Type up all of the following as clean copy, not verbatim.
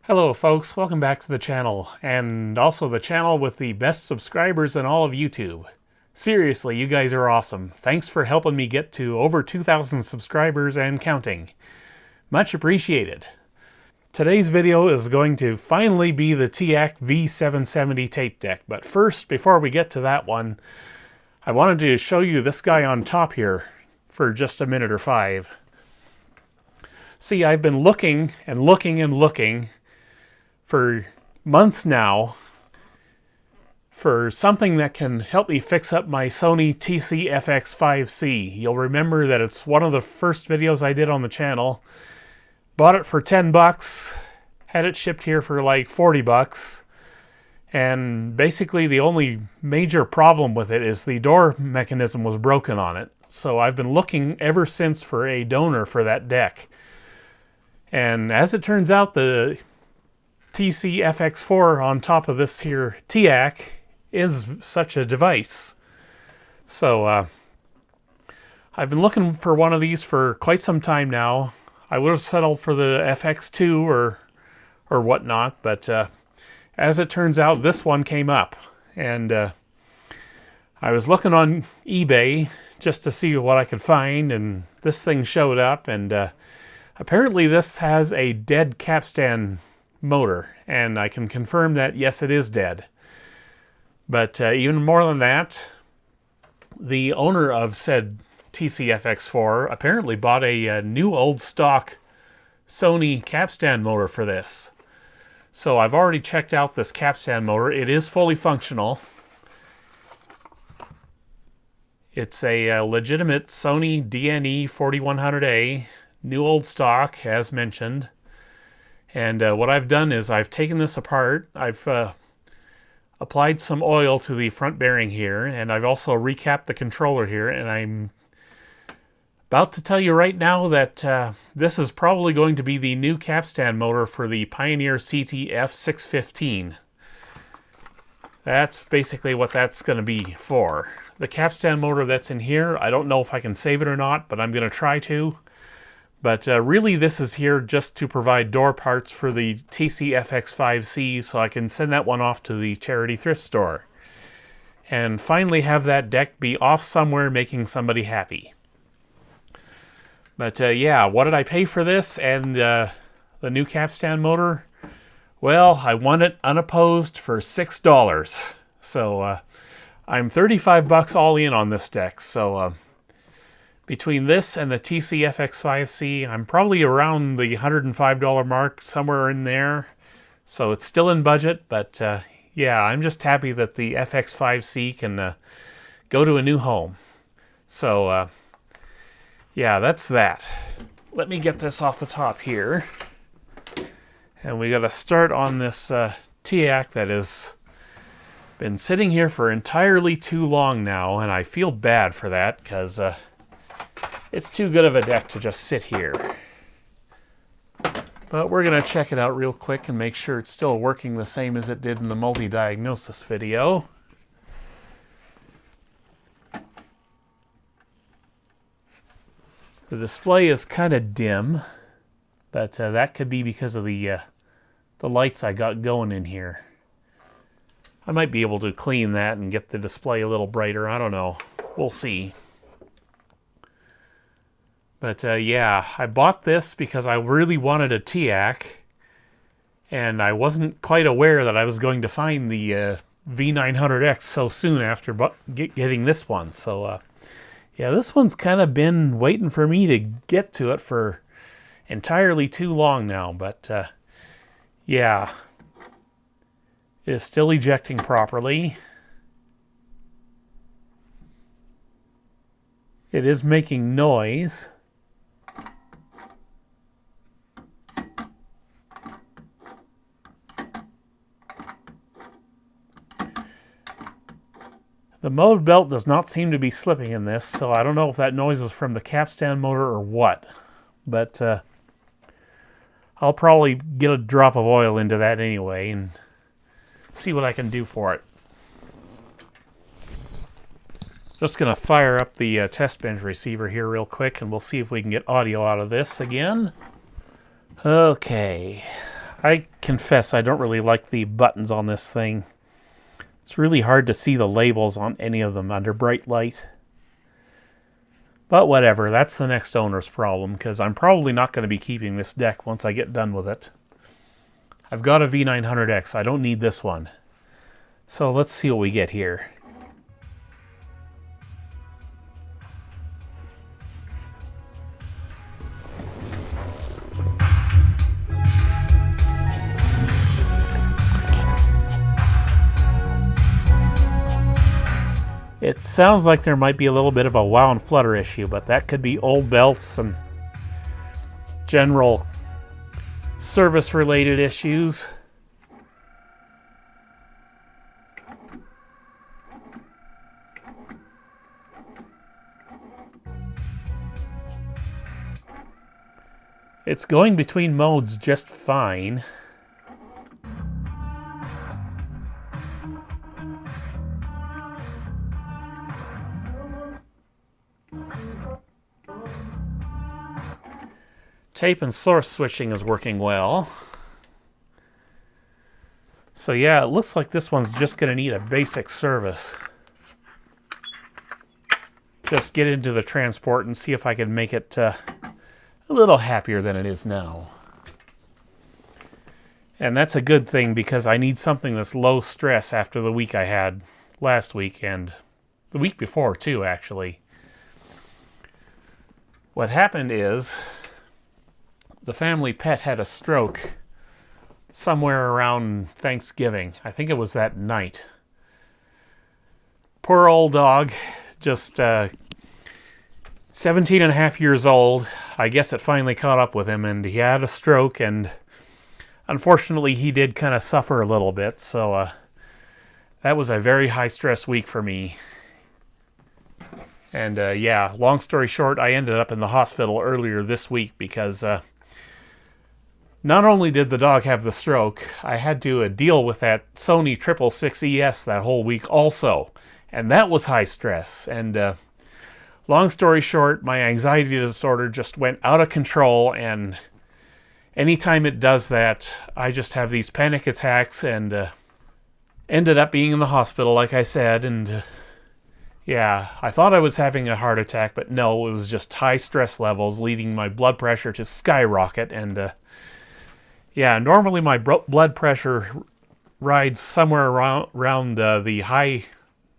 Hello folks, welcome back to the channel, and also the channel with the best subscribers in all of YouTube. Seriously, you guys are awesome. Thanks for helping me get to over 2,000 subscribers and counting. Much appreciated. Today's video is going to finally be the Teac V-770 tape deck, but first, before we get to that one, I wanted to show you this guy on top here for just a minute or five. See, I've been looking and looking and looking for months now for something that can help me fix up my Sony TC-FX5C. You'll remember that it's one of the first videos I did on the channel. Bought it for 10 bucks, had it shipped here for like 40 bucks, and basically the only major problem with it is the door mechanism was broken on it. So I've been looking ever since for a donor for that deck. And as it turns out, the TC-FX4 on top of this here Teac is such a device. So I've been looking for one of these for quite some time now. I would have settled for the FX2 or whatnot, but as it turns out, this one came up. And I was looking on eBay just to see what I could find, and this thing showed up, and apparently this has a dead Capstan motor, and I can confirm that yes, it is dead. But even more than that, the owner of said TC-FX4 apparently bought a new old stock Sony Capstan motor for this. So I've already checked out this Capstan motor. It is fully functional. It's a legitimate Sony DNE 4100A, new old stock as mentioned. And what I've done is I've taken this apart, I've applied some oil to the front bearing here, and I've also recapped the controller here, and I'm about to tell you right now that this is probably going to be the new Capstan motor for the Pioneer CT-F615. That's basically what that's going to be for. The Capstan motor that's in here, I don't know if I can save it or not, but I'm going to try to. But really this is here just to provide door parts for the TC-FX5C so I can send that one off to the charity thrift store. And finally have that deck be off somewhere making somebody happy. But yeah, what did I pay for this and the new Capstan motor? Well, I won it unopposed for $6. So I'm 35 bucks all in on this deck. So between this and the TC-FX5C, I'm probably around the $105 mark, somewhere in there. So it's still in budget, but yeah, I'm just happy that the FX5C can go to a new home. So yeah, that's that. Let me get this off the top here. And we got to start on this Teac that has been sitting here for entirely too long now, and I feel bad for that because it's too good of a deck to just sit here. But we're going to check it out real quick and make sure it's still working the same as it did in the multi-diagnosis video. The display is kind of dim, but that could be because of the lights I got going in here. I might be able to clean that and get the display a little brighter. I don't know. We'll see. But yeah, I bought this because I really wanted a Teac, and I wasn't quite aware that I was going to find the V900X so soon after getting this one. So yeah, this one's kind of been waiting for me to get to it for entirely too long now. But yeah, it is still ejecting properly. It is making noise. The mode belt does not seem to be slipping in this, so I don't know if that noise is from the Capstan motor or what. But I'll probably get a drop of oil into that anyway and see what I can do for it. Just going to fire up the test bench receiver here real quick, and we'll see if we can get audio out of this again. Okay. I confess I don't really like the buttons on this thing. It's really hard to see the labels on any of them under bright light. But whatever, that's the next owner's problem, because I'm probably not going to be keeping this deck once I get done with it. I've got a V900X, I don't need this one. So let's see what we get here. It sounds like there might be a little bit of a wow and flutter issue, but that could be old belts and general service-related issues. It's going between modes just fine. Tape and source switching is working well. So yeah, it looks like this one's just going to need a basic service. Just get into the transport and see if I can make it a little happier than it is now. And that's a good thing, because I need something that's low stress after the week I had last week and the week before too, actually. What happened is the family pet had a stroke somewhere around Thanksgiving. I think it was that night. Poor old dog, just 17 and a half years old. I guess it finally caught up with him, and he had a stroke, and unfortunately he did kind of suffer a little bit, so that was a very high stress week for me. And yeah, long story short, I ended up in the hospital earlier this week because not only did the dog have the stroke, I had to deal with that Sony TC-K666ES that whole week also. And that was high stress. And long story short, my anxiety disorder just went out of control. And anytime it does that, I just have these panic attacks, and ended up being in the hospital, like I said. And yeah, I thought I was having a heart attack, but no, it was just high stress levels leading my blood pressure to skyrocket. And yeah, normally my blood pressure rides somewhere around the high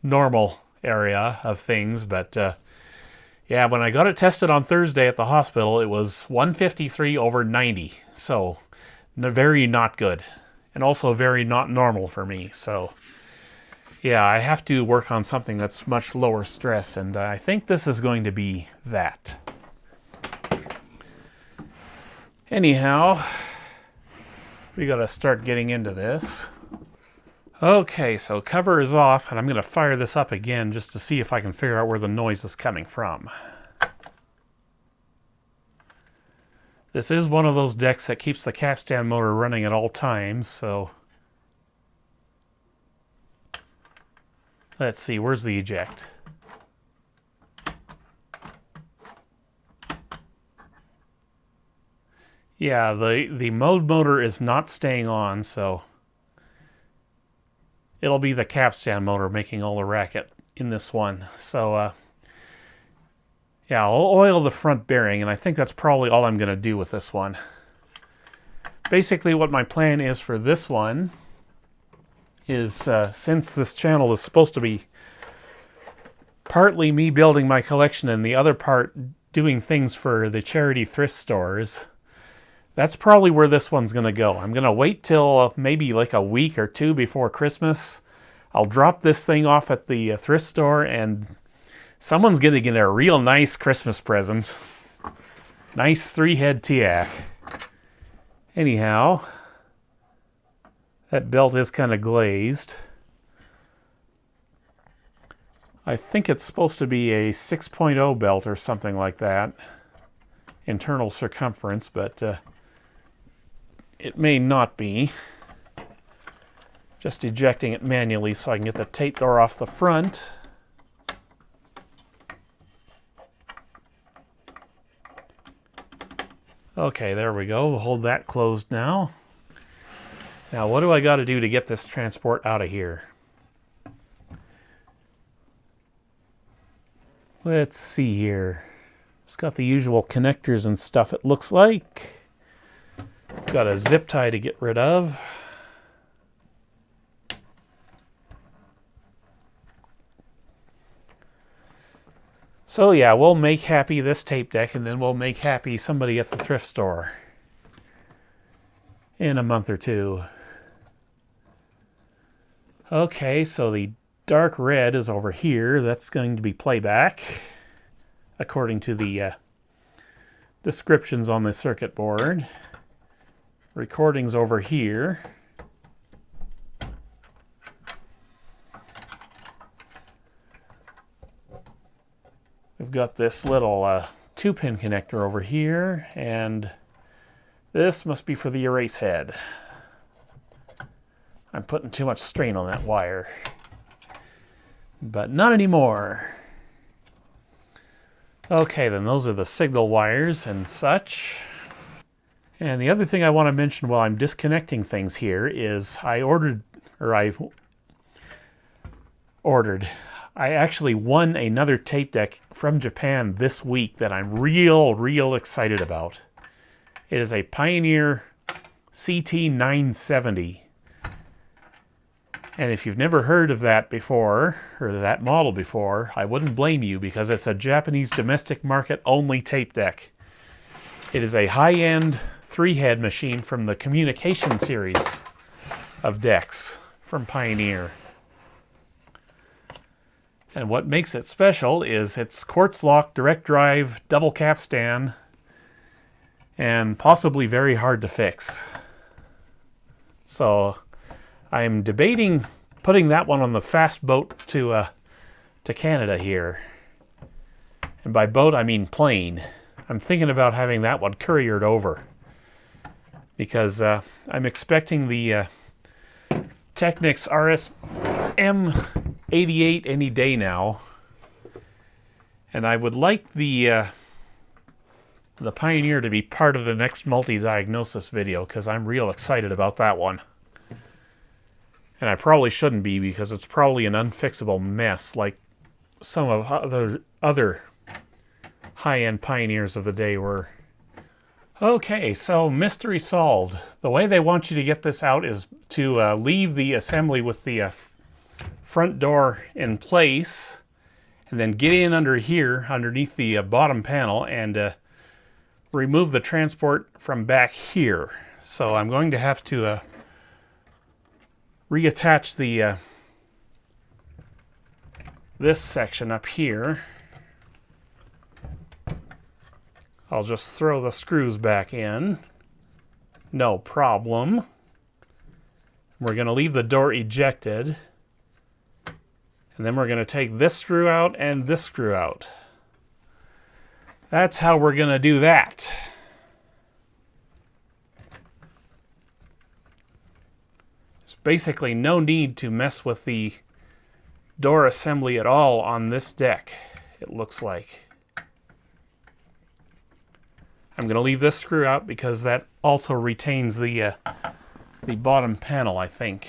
normal area of things, but yeah, when I got it tested on Thursday at the hospital, it was 153/90, so very not good, and also very not normal for me. So yeah, I have to work on something that's much lower stress, and I think this is going to be that. Anyhow, we gotta start getting into this. Okay, so cover is off, and I'm gonna fire this up again just to see if I can figure out where the noise is coming from. This is one of those decks that keeps the capstan motor running at all times, so let's see, where's the eject? Yeah, the mode motor is not staying on, so it'll be the capstan motor making all the racket in this one. So yeah, I'll oil the front bearing, and I think that's probably all I'm going to do with this one. Basically what my plan is for this one is, since this channel is supposed to be partly me building my collection and the other part doing things for the charity thrift stores, that's probably where this one's going to go. I'm going to wait till maybe like a week or two before Christmas. I'll drop this thing off at the thrift store, and someone's going to get a real nice Christmas present. Nice 3-head Teac. Anyhow, that belt is kind of glazed. I think it's supposed to be a 6.0 belt or something like that. Internal circumference, but it may not be. Just ejecting it manually so I can get the tape door off the front. Okay, there we go. We'll hold that closed now. Now, what do I got to do to get this transport out of here? Let's see here. It's got the usual connectors and stuff, it looks like. I've got a zip tie to get rid of. So yeah, we'll make happy this tape deck, and then we'll make happy somebody at the thrift store in a month or two. Okay, so the dark red is over here. That's going to be playback, according to the descriptions on the circuit board. Recording's over here. We've got this little 2-pin connector over here, and this must be for the erase head. I'm putting too much strain on that wire, but not anymore. Okay, then those are the signal wires and such. And the other thing I want to mention while I'm disconnecting things here is I actually won another tape deck from Japan this week that I'm real excited about. It is a Pioneer CT-970. And if you've never heard of that before, or that model before, I wouldn't blame you, because it's a Japanese domestic market only tape deck. It is a high-end 3-head machine from the Communication series of decks from Pioneer. And what makes it special is it's quartz lock, direct drive, double capstan, and possibly very hard to fix. So I'm debating putting that one on the fast boat to Canada here. And by boat, I mean plane. I'm thinking about having that one couriered over, because I'm expecting the Technics RS-B755M any day now. And I would like the Pioneer to be part of the next multi-diagnosis video, because I'm real excited about that one. And I probably shouldn't be, because it's probably an unfixable mess like some of other high-end Pioneers of the day were. Okay, so mystery solved. The way they want you to get this out is to leave the assembly with the front door in place, and then get in under here, underneath the bottom panel, and remove the transport from back here. So I'm going to have to reattach the this section up here. I'll just throw the screws back in. No problem. We're going to leave the door ejected. And then we're going to take this screw out and this screw out. That's how we're going to do that. There's basically no need to mess with the door assembly at all on this deck, it looks like. I'm going to leave this screw out because that also retains the bottom panel, I think.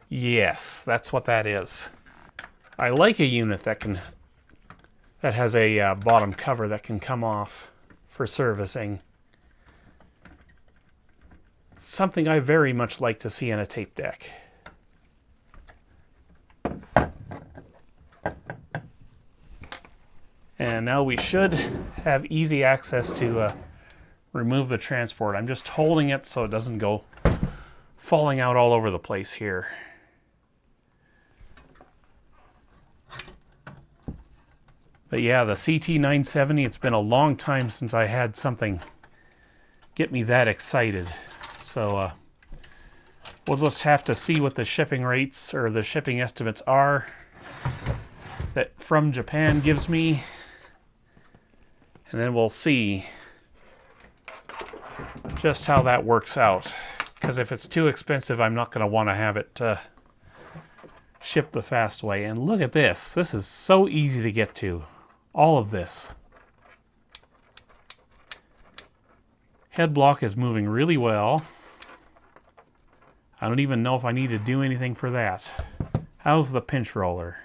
Yes, that's what that is. I like a unit that has a bottom cover that can come off for servicing. Something I very much like to see in a tape deck. And now we should have easy access to remove the transport. I'm just holding it so it doesn't go falling out all over the place here. But yeah, the CT-970, it's been a long time since I had something get me that excited. So we'll just have to see what the shipping rates or the shipping estimates are that From Japan gives me. And then we'll see just how that works out. Because if it's too expensive, I'm not going to want to have it shipped the fast way. And look at this. This is so easy to get to. All of this. Head block is moving really well. I don't even know if I need to do anything for that. How's the pinch roller?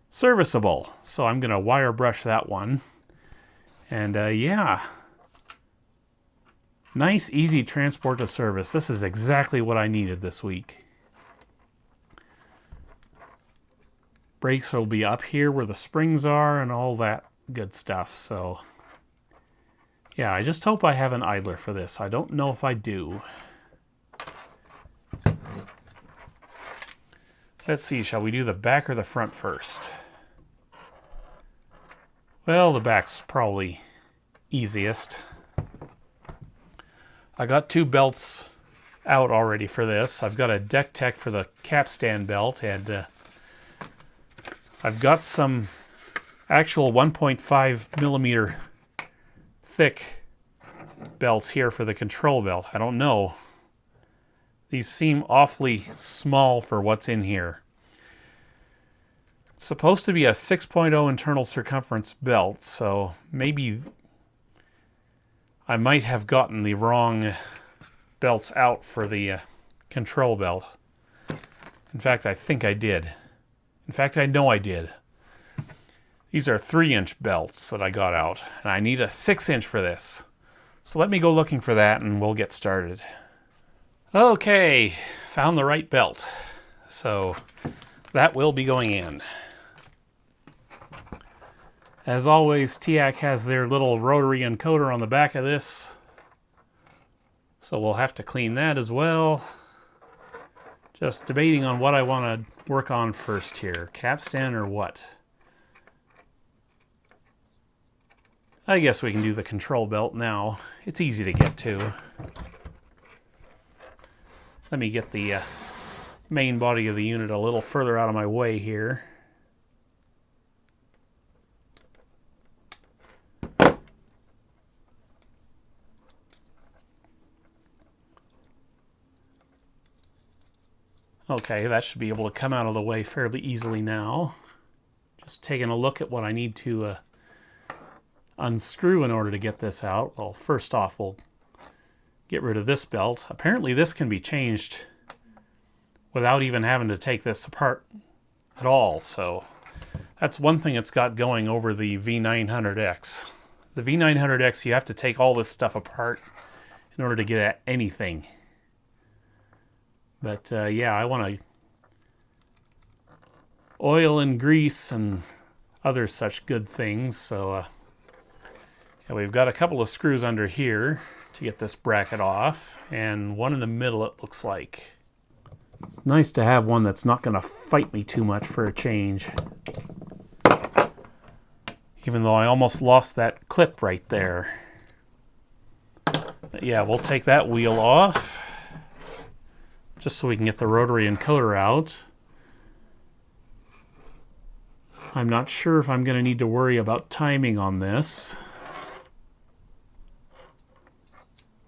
Serviceable. So I'm going to wire brush that one. And yeah. Nice, easy transport to service. This is exactly what I needed this week. Brakes will be up here where the springs are and all that good stuff. So yeah, I just hope I have an idler for this. I don't know if I do. Let's see, shall we do the back or the front first? Well, the back's probably easiest. I got two belts out already for this. I've got a DeckTech for the Capstan belt, and I've got some actual 1.5 millimeter thick belts here for the control belt. I don't know. These seem awfully small for what's in here. It's supposed to be a 6.0 internal circumference belt, so maybe I might have gotten the wrong belts out for the control belt. In fact, I think I did. In fact, I know I did. These are 3-inch belts that I got out, and I need a 6-inch for this. So let me go looking for that and we'll get started. Okay, found the right belt. So that will be going in. As always, Teac has their little rotary encoder on the back of this. So we'll have to clean that as well. Just debating on what I want to work on first here. Capstan or what? I guess we can do the control belt now. It's easy to get to. Let me get the main body of the unit a little further out of my way here. Okay, that should be able to come out of the way fairly easily now. Just taking a look at what I need to unscrew in order to get this out. Well, first off, we'll get rid of this belt. Apparently this can be changed without even having to take this apart at all. So that's one thing it's got going over the V900X. The V900X, you have to take all this stuff apart in order to get at anything. But yeah, I want to oil and grease and other such good things. So yeah, we've got a couple of screws under here to get this bracket off, and one in the middle it looks like. It's nice to have one that's not going to fight me too much for a change. Even though I almost lost that clip right there. But yeah, we'll take that wheel off, just so we can get the rotary encoder out. I'm not sure if I'm going to need to worry about timing on this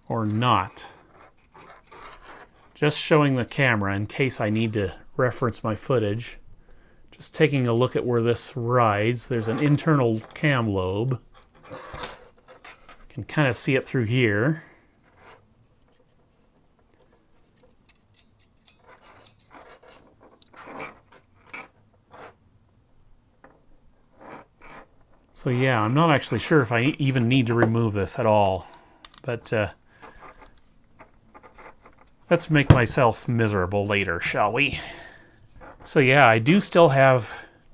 or not. Just showing the camera in case I need to reference my footage. Just taking a look at where this rides. There's an internal cam lobe. Can kind of see it through here. So yeah, I'm not actually sure if I even need to remove this at all. But let's make myself miserable later, shall we? So yeah, I do still have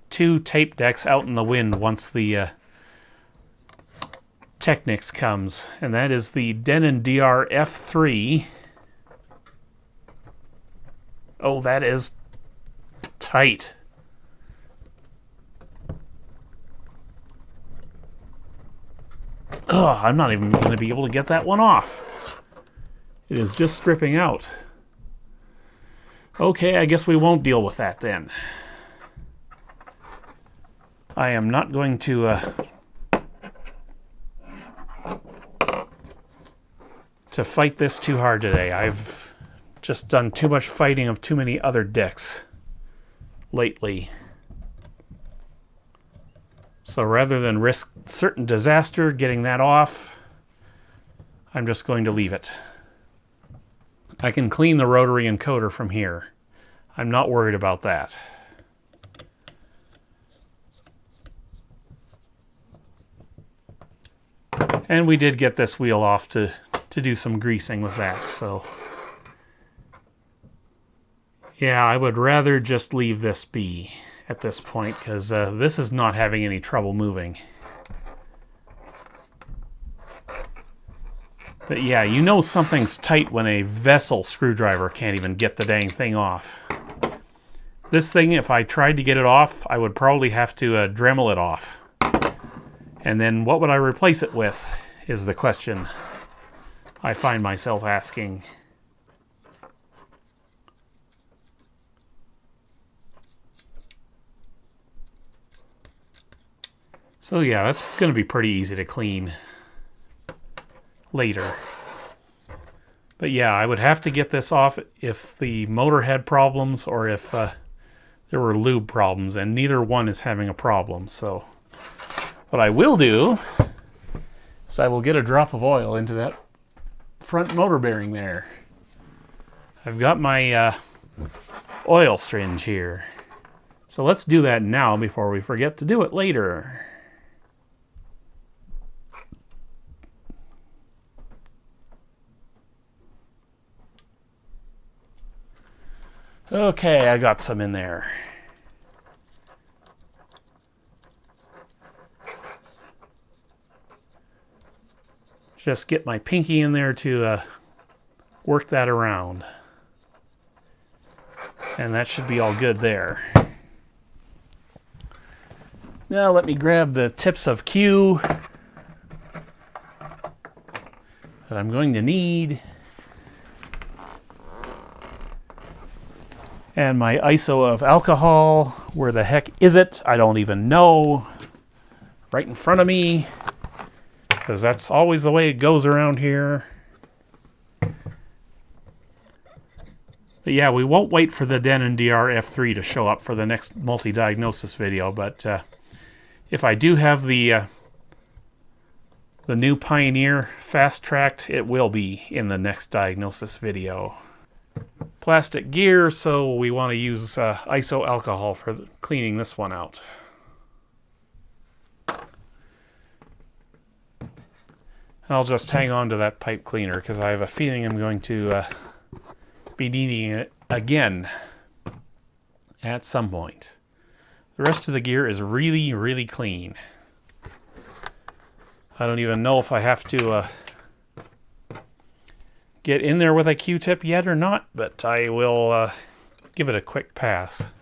two tape decks out in the wind once the Technics comes. And that is the Denon DR F3. Oh, that is tight. Oh, I'm not even going to be able to get that one off. It is just stripping out. Okay, I guess we won't deal with that then. I am not going to fight this too hard today. I've just done too much fighting of too many other decks lately. So rather than risk certain disaster getting that off, I'm just going to leave it. I can clean the rotary encoder from here. I'm not worried about that. And we did get this wheel off to do some greasing with that, so... Yeah, I would rather just leave this be at this point, because this is not having any trouble moving. But yeah, you know something's tight when a vessel screwdriver can't even get the dang thing off. This thing, if I tried to get it off, I would probably have to Dremel it off. And then what would I replace it with, is the question I find myself asking. So yeah, that's going to be pretty easy to clean later. But yeah, I would have to get this off if the motor had problems or if there were lube problems, and neither one is having a problem. So what I will do is I will get a drop of oil into that front motor bearing there. I've got my oil syringe here. So let's do that now before we forget to do it later. Okay, I got some in there. Just get my pinky in there to work that around. And that should be all good there. Now let me grab the tips of Q that I'm going to need. And my ISO of alcohol. Where the heck is it? I don't even know. Right in front of me. Because that's always the way it goes around here. But yeah, we won't wait for the Denon DR-F3 to show up for the next multi-diagnosis video, but if I do have the new Pioneer fast-tracked, it will be in the next diagnosis video. Plastic gear, so we want to use ISO alcohol for cleaning this one out. I'll just hang on to that pipe cleaner because I have a feeling I'm going to be needing it again at some point. The rest of the gear is really, really clean. I don't even know if I have to get in there with a Q-tip yet or not, but I will give it a quick pass.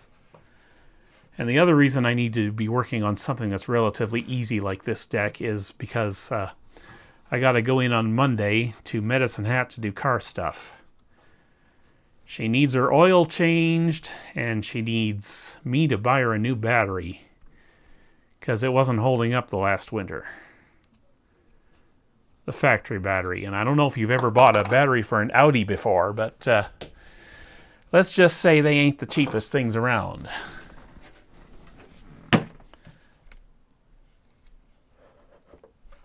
And the other reason I need to be working on something that's relatively easy like this deck is because I got to go in on Monday to Medicine Hat to do car stuff. She needs her oil changed, and she needs me to buy her a new battery because it wasn't holding up the last winter. The factory battery. And I don't know if you've ever bought a battery for an Audi before, but let's just say they ain't the cheapest things around.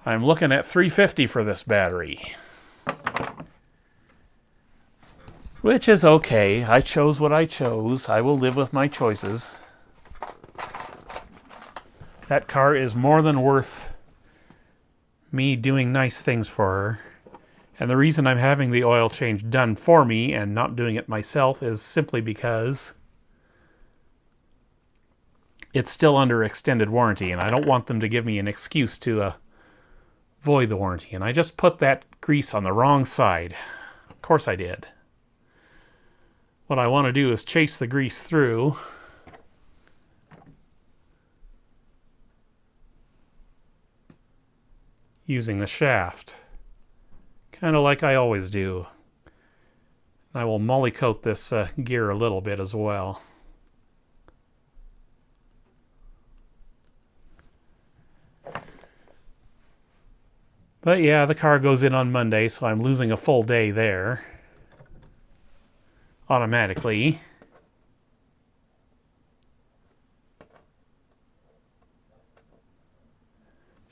I'm looking at $350 for this battery. Which is okay. I chose what I chose. I will live with my choices. That car is more than worth me doing nice things for her. And the reason I'm having the oil change done for me and not doing it myself is simply because it's still under extended warranty, and I don't want them to give me an excuse to void the warranty. And I just put that grease on the wrong side. Of course I did. What I want to do is chase the grease through. Using the shaft. Kind of like I always do. I will molly coat this gear a little bit as well. But yeah, the car goes in on Monday, so I'm losing a full day there. Automatically.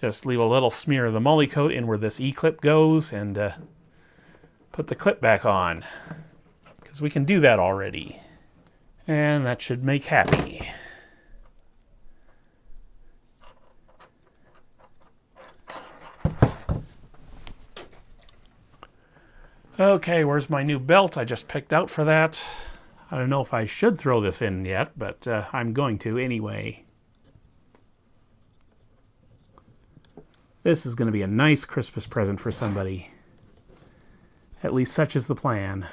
Just leave a little smear of the moly coat in where this E-clip goes and put the clip back on, because we can do that already. And that should make happy. Okay, where's my new belt I just picked out for that? I don't know if I should throw this in yet, but I'm going to anyway. This is going to be a nice Christmas present for somebody. At least such is the plan.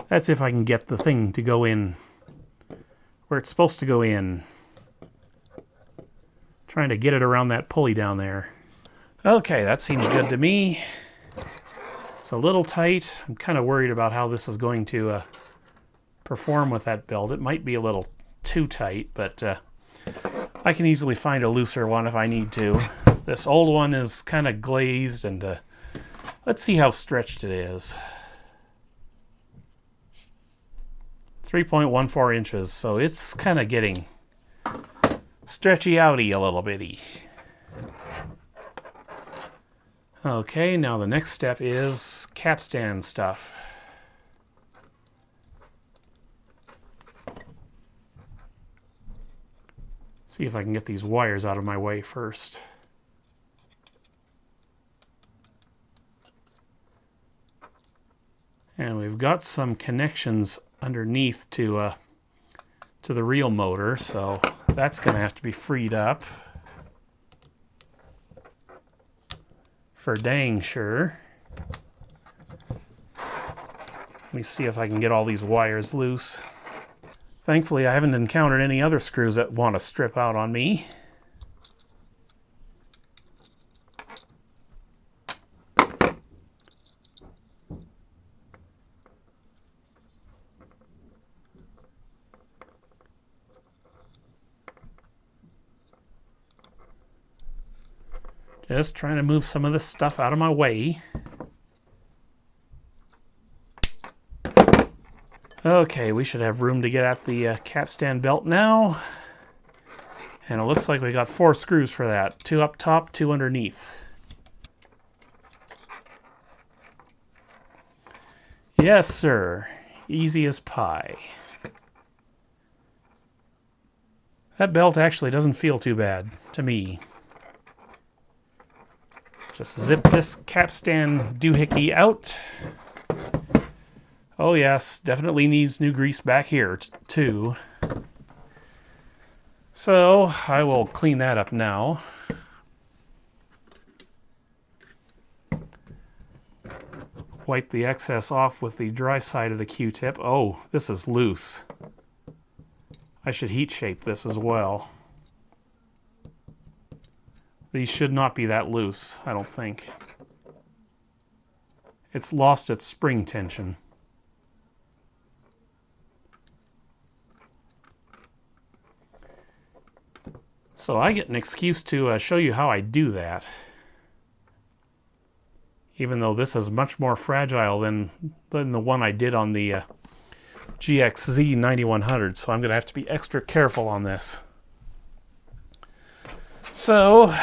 That's if I can get the thing to go in where it's supposed to go in. Trying to get it around that pulley down there. Okay, that seems good to me. It's a little tight. I'm kind of worried about how this is going to perform with that belt. It might be a little too tight, but I can easily find a looser one if I need to. This old one is kind of glazed, and let's see how stretched it is. 3.14 inches, so it's kind of getting stretchy outy a little bitty. Okay, now the next step is capstan stuff. See if I can get these wires out of my way first. And we've got some connections underneath to the real motor, so that's going to have to be freed up. For dang sure. Let me see if I can get all these wires loose. Thankfully, I haven't encountered any other screws that want to strip out on me. Just trying to move some of this stuff out of my way. Okay, we should have room to get at the capstan belt now. And it looks like we got 4 screws for that. 2 up top, 2 underneath. Yes, sir. Easy as pie. That belt actually doesn't feel too bad to me. Just zip this capstan doohickey out. Oh yes, definitely needs new grease back here too. So I will clean that up now. Wipe the excess off with the dry side of the Q-tip. Oh, this is loose. I should heat shape this as well. These should not be that loose, I don't think. It's lost its spring tension. So I get an excuse to show you how I do that. Even though this is much more fragile than the one I did on the GXZ9100, so I'm going to have to be extra careful on this. So,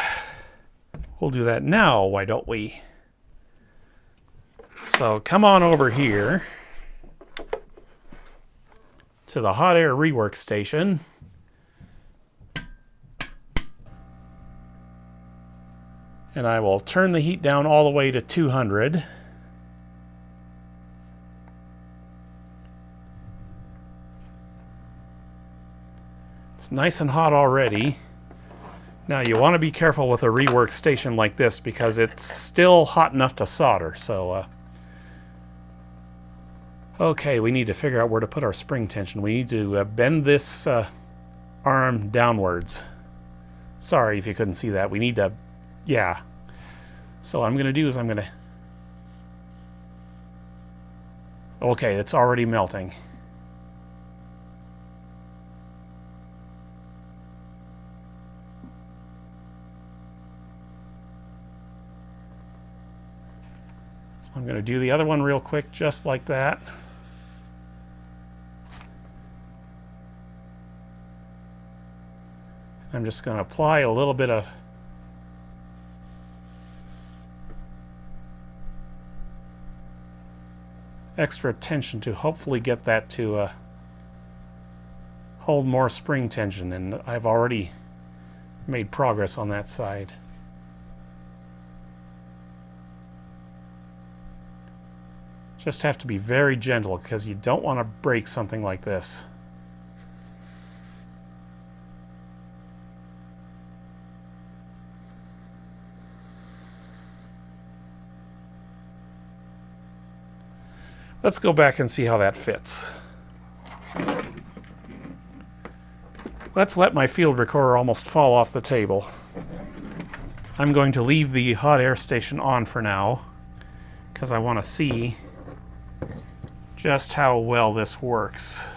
we'll do that now, why don't we? So, come on over here to the hot air rework station. And I will turn the heat down all the way to 200. It's nice and hot already. Now you want to be careful with a rework station like this because it's still hot enough to solder. So, okay, we need to figure out where to put our spring tension. We need to bend this arm downwards. Sorry if you couldn't see that. We need to, yeah. So what I'm going to do is I'm going to... Okay, it's already melting. So I'm going to do the other one real quick, just like that. I'm just going to apply a little bit of extra tension to hopefully get that to hold more spring tension, and I've already made progress on that side. Just have to be very gentle because you don't want to break something like this. Let's go back and see how that fits. Let's let my field recorder almost fall off the table. I'm going to leave the hot air station on for now because I want to see just how well this works.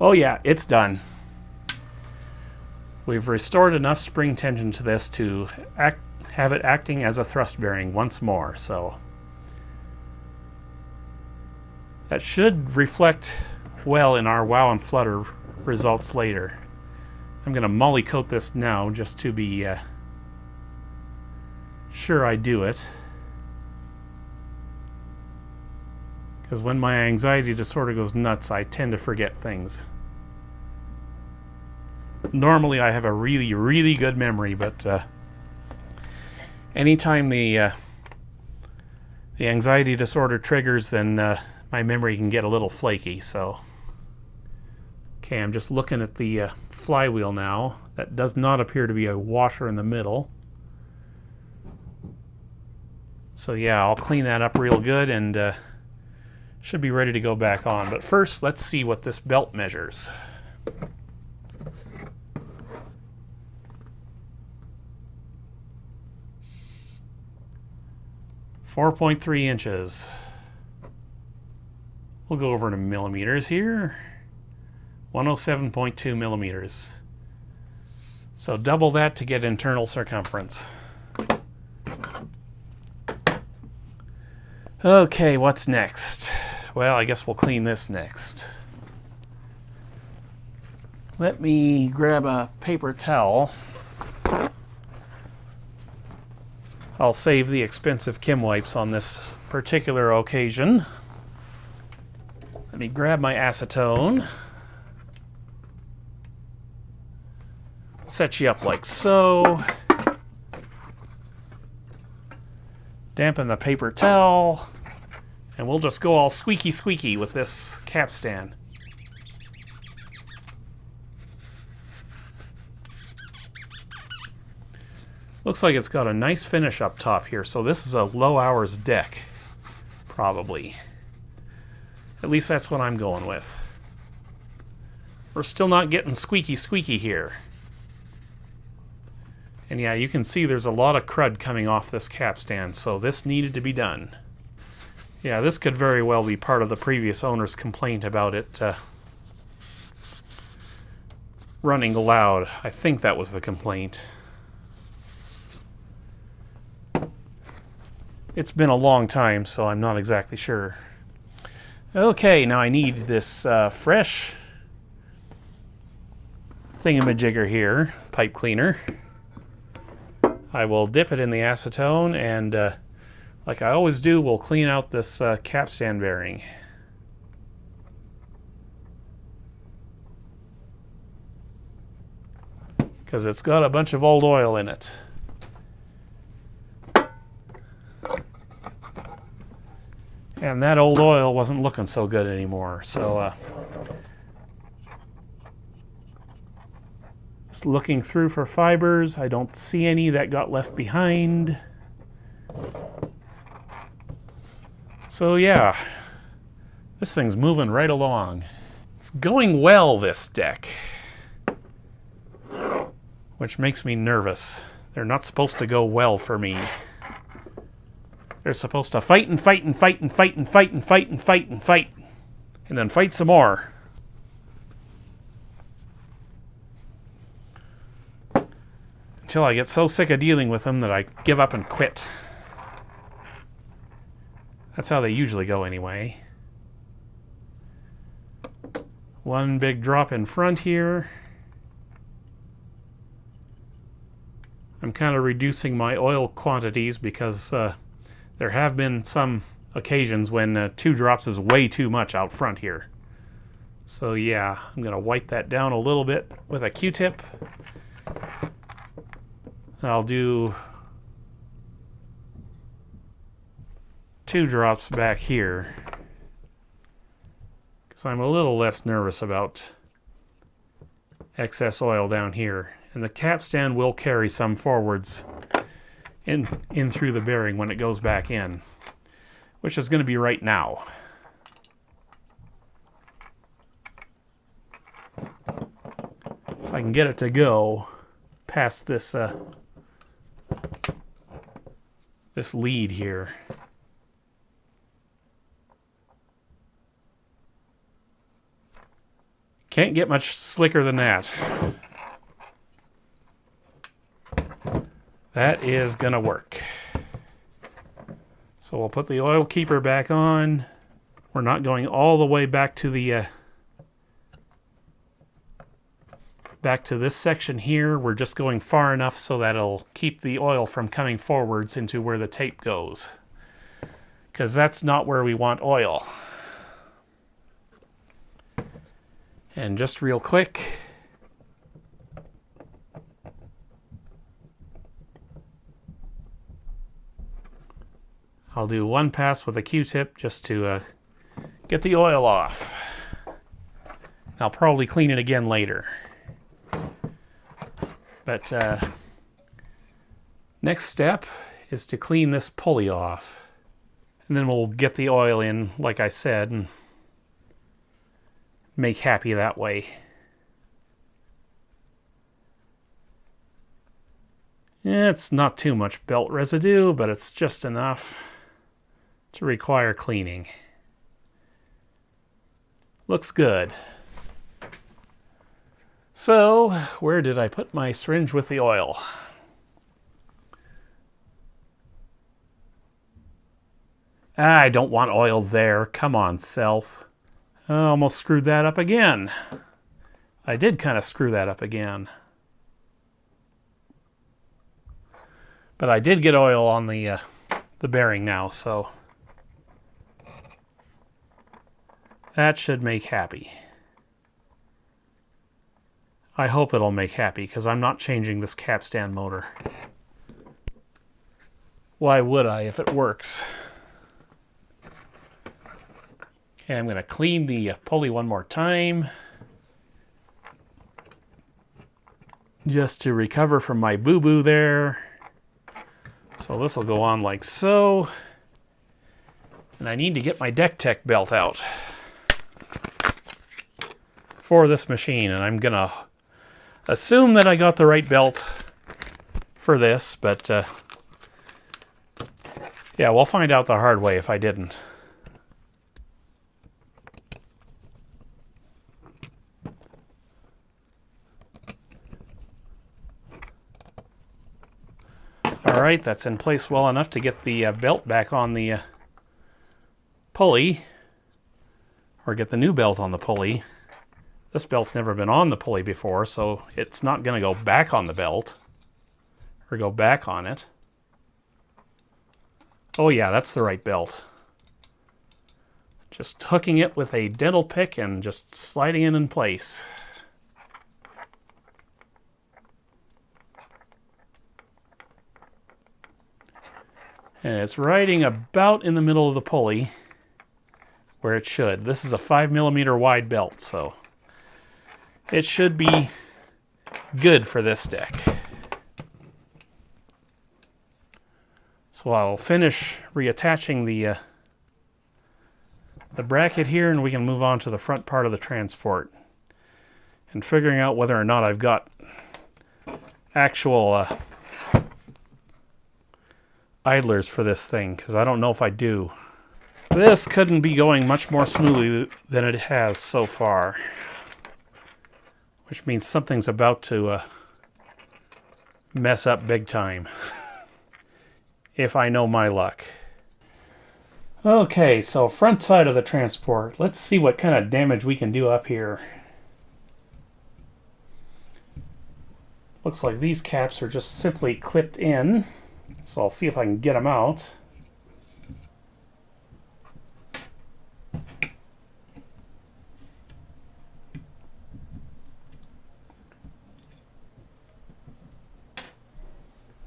Oh yeah, it's done. We've restored enough spring tension to this to have it acting as a thrust bearing once more, so that should reflect well in our wow and flutter results later. I'm going to molly coat this now just to be sure I do it, because when my anxiety disorder goes nuts, I tend to forget things. Normally I have a really, really good memory, but anytime the anxiety disorder triggers, then my memory can get a little flaky. So, okay, I'm just looking at the flywheel now. That does not appear to be a washer in the middle. So yeah, I'll clean that up real good and should be ready to go back on. But first, let's see what this belt measures. 4.3 inches. We'll go over to millimeters here. 107.2 millimeters. So double that to get internal circumference. Okay, what's next? Well, I guess we'll clean this next. Let me grab a paper towel. I'll save the expensive Kim wipes on this particular occasion. Let me grab my acetone. Set you up like so. Dampen the paper towel. And we'll just go all squeaky squeaky with this capstan. Looks like it's got a nice finish up top here, so this is a low hours deck, probably. At least that's what I'm going with. We're still not getting squeaky squeaky here. And yeah, you can see there's a lot of crud coming off this capstan, so this needed to be done. Yeah, this could very well be part of the previous owner's complaint about it running loud. I think that was the complaint. It's been a long time, so I'm not exactly sure. Okay, now I need this fresh thingamajigger here, pipe cleaner. I will dip it in the acetone, and like I always do, we'll clean out this capstan bearing. Because it's got a bunch of old oil in it. And that old oil wasn't looking so good anymore, so just looking through for fibers. I don't see any that got left behind. So yeah, this thing's moving right along. It's going well, this deck, which makes me nervous. They're not supposed to go well for me. They're supposed to fight and fight and fight and fight and fight and fight and fight and fight, and then fight some more. Until I get so sick of dealing with them that I give up and quit. That's how they usually go anyway. One big drop in front here. I'm kind of reducing my oil quantities because there have been some occasions when 2 drops is way too much out front here. So yeah, I'm going to wipe that down a little bit with a Q-tip. I'll do 2 drops back here because I'm a little less nervous about excess oil down here. And the capstan will carry some forwards in through the bearing when it goes back in, which is going to be right now. If I can get it to go past this this lead here. Can't get much slicker than that. That is gonna work. So we'll put the oil keeper back on. We're not going all the way back to the back to this section here. We're just going far enough so that it'll keep the oil from coming forwards into where the tape goes, because that's not where we want oil. And just real quick, I'll do one pass with a Q-tip just to get the oil off. I'll probably clean it again later. But next step is to clean this pulley off. And then we'll get the oil in, like I said, and make happy that way. It's not too much belt residue, but it's just enough to require cleaning. Looks good. So, where did I put my syringe with the oil? I don't want oil there. Come on, self. I almost screwed that up again. I did kind of screw that up again. But I did get oil on the bearing now, so that should make happy. I hope it'll make happy, because I'm not changing this capstan motor. Why would I if it works? Okay, I'm going to clean the pulley one more time, just to recover from my boo-boo there. So this will go on like so. And I need to get my DeckTech belt out for this machine, and I'm going to assume that I got the right belt for this, but yeah, we'll find out the hard way if I didn't. Alright, that's in place well enough to get the belt back on the pulley, or get the new belt on the pulley. This belt's never been on the pulley before, so it's not going to go back on the belt, or go back on it. Oh yeah, that's the right belt. Just hooking it with a dental pick and just sliding it in place. And it's riding about in the middle of the pulley, where it should. This is a 5mm wide belt, so it should be good for this deck. So I'll finish reattaching the bracket here, and we can move on to the front part of the transport and figuring out whether or not I've got actual idlers for this thing, because I don't know if I do. This couldn't be going much more smoothly than it has so far, which means something's about to mess up big time. If I know my luck. Okay, so front side of the transport. Let's see what kind of damage we can do up here. Looks like these caps are just simply clipped in. So I'll see if I can get them out.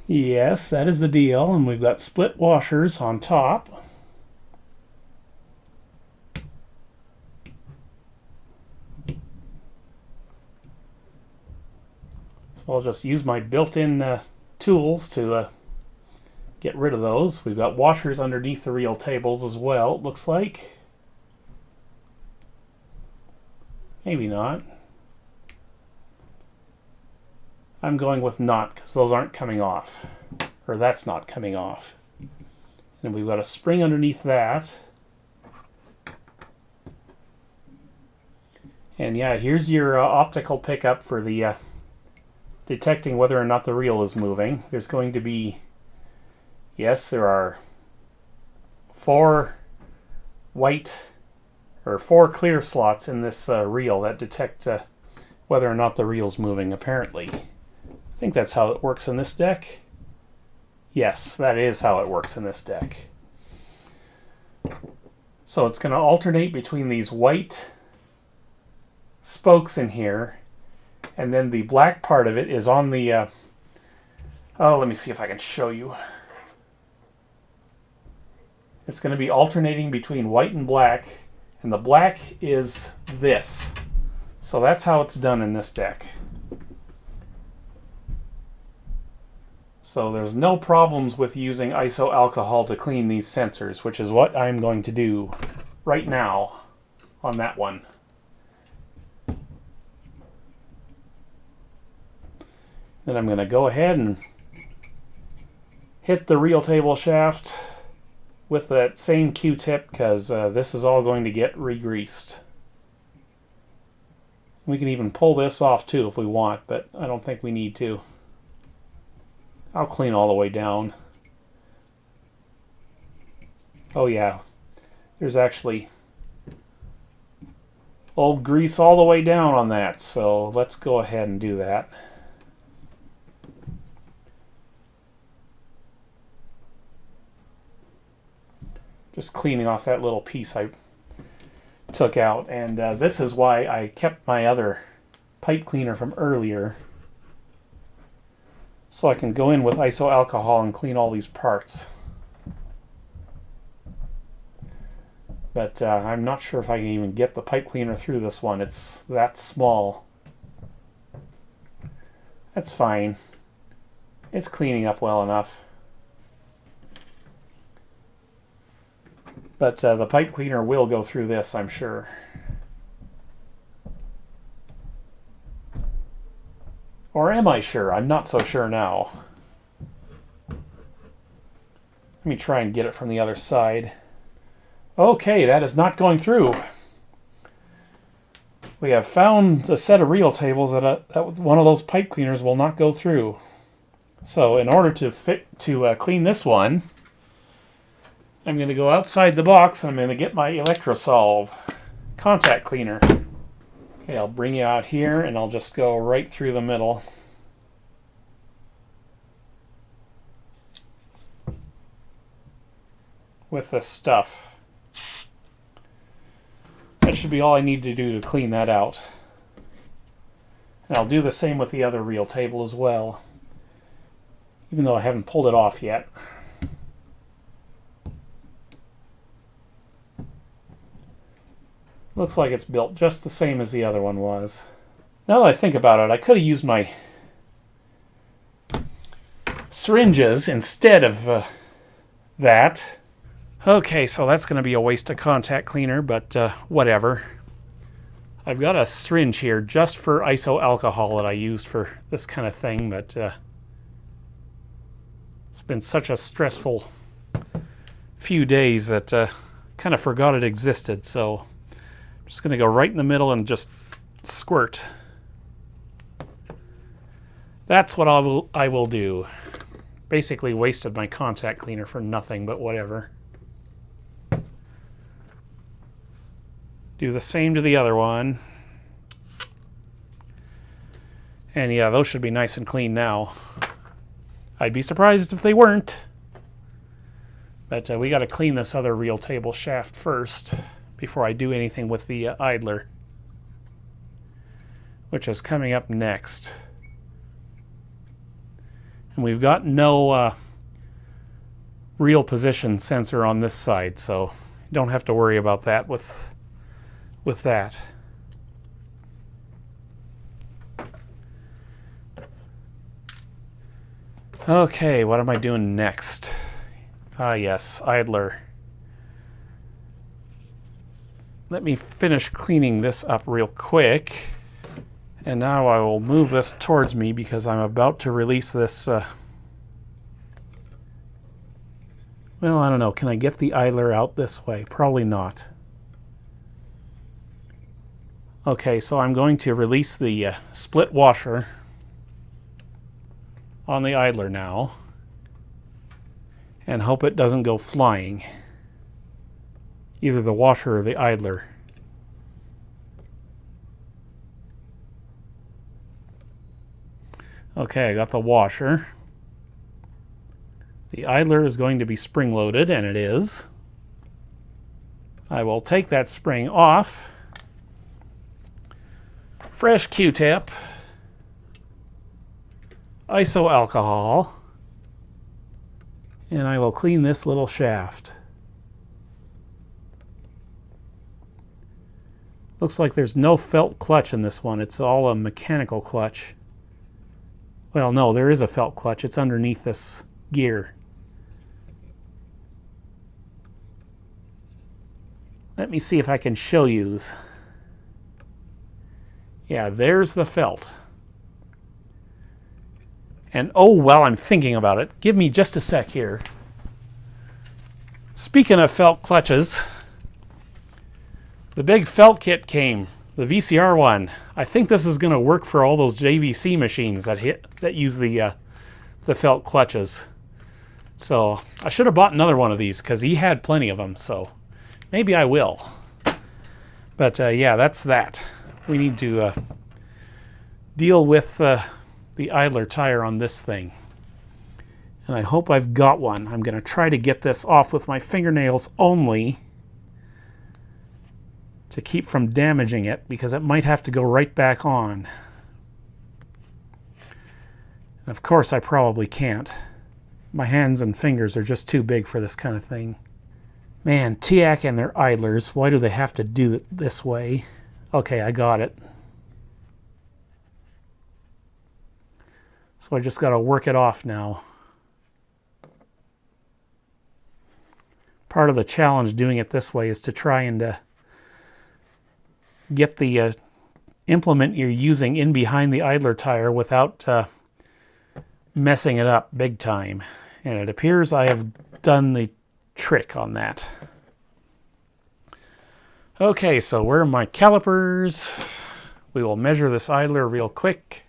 Yes, that is the deal, and we've got split washers on top. So I'll just use my built-in tools to get rid of those. We've got washers underneath the reel tables as well, it looks like. Maybe not. I'm going with not, because those aren't coming off. Or that's not coming off. And we've got a spring underneath that. And yeah, here's your optical pickup for the detecting whether or not the reel is moving. There's going to be, yes, there are 4 white or 4 clear slots in this reel that detect whether or not the reel's moving, apparently. I think that's how it works in this deck. Yes, that is how it works in this deck. So it's going to alternate between these white spokes in here, and then the black part of it is on the oh, let me see if I can show you. It's going to be alternating between white and black, and the black is this. So that's how it's done in this deck. So there's no problems with using iso alcohol to clean these sensors, which is what I'm going to do right now on that one. Then I'm going to go ahead and hit the reel table shaft with that same Q-tip, because this is all going to get re-greased. We can even pull this off too if we want, but I don't think we need to. I'll clean all the way down. Oh yeah, there's actually old grease all the way down on that, so let's go ahead and do that. Just cleaning off that little piece I took out, and this is why I kept my other pipe cleaner from earlier, so I can go in with iso alcohol and clean all these parts. But I'm not sure if I can even get the pipe cleaner through this one. It's that small. That's fine. It's cleaning up well enough. But the pipe cleaner will go through this, I'm sure. Or am I sure? I'm not so sure now. Let me try and get it from the other side. Okay, that is not going through. We have found a set of reel tables that one of those pipe cleaners will not go through. So in order to clean this one, I'm going to go outside the box and I'm going to get my Electrosolve contact cleaner. Okay, I'll bring you out here and I'll just go right through the middle. With this stuff. That should be all I need to do to clean that out. And I'll do the same with the other reel table as well, even though I haven't pulled it off yet. Looks like it's built just the same as the other one was. Now that I think about it, I could have used my syringes instead of that. Okay, so that's going to be a waste of contact cleaner, but whatever. I've got a syringe here just for iso alcohol that I used for this kind of thing, but it's been such a stressful few days that kind of forgot it existed, so I'm just going to go right in the middle and just squirt. That's what I will do. Basically wasted my contact cleaner for nothing, but whatever. Do the same to the other one. And yeah, those should be nice and clean now. I'd be surprised if they weren't. But we got to clean this other reel table shaft first before I do anything with the idler, which is coming up next. And we've got no reel position sensor on this side, so you don't have to worry about that with that. Okay, what am I doing next? Ah, yes, idler. Let me finish cleaning this up real quick. And now I will move this towards me because I'm about to release this. Well, I don't know. Can I get the idler out this way? Probably not. Okay, so I'm going to release the split washer on the idler now and hope it doesn't go flying. Either the washer or the idler. Okay, I got the washer. The idler is going to be spring-loaded, and it is. I will take that spring off. Fresh Q-tip. Iso alcohol. And I will clean this little shaft. Looks like there's no felt clutch in this one. It's all a mechanical clutch. Well, no, there is a felt clutch. It's underneath this gear. Let me see if I can show you. Yeah, there's the felt. And oh, while I'm thinking about it, give me just a sec here. Speaking of felt clutches, the big felt kit came, the VCR one. I think this is going to work for all those JVC machines that use the felt clutches. So I should have bought another one of these because he had plenty of them. So maybe I will. But yeah, that's that. We need to deal with the idler tire on this thing. And I hope I've got one. I'm going to try to get this off with my fingernails only to keep from damaging it, because it might have to go right back on. And of course I probably can't. My hands and fingers are just too big for this kind of thing. Man, Teac and their idlers, why do they have to do it this way? Okay, I got it. So I just got to work it off now. Part of the challenge doing it this way is to try and get the implement you're using in behind the idler tire without messing it up big time. And it appears I have done the trick on that. Okay, so where are my calipers? We will measure this idler real quick.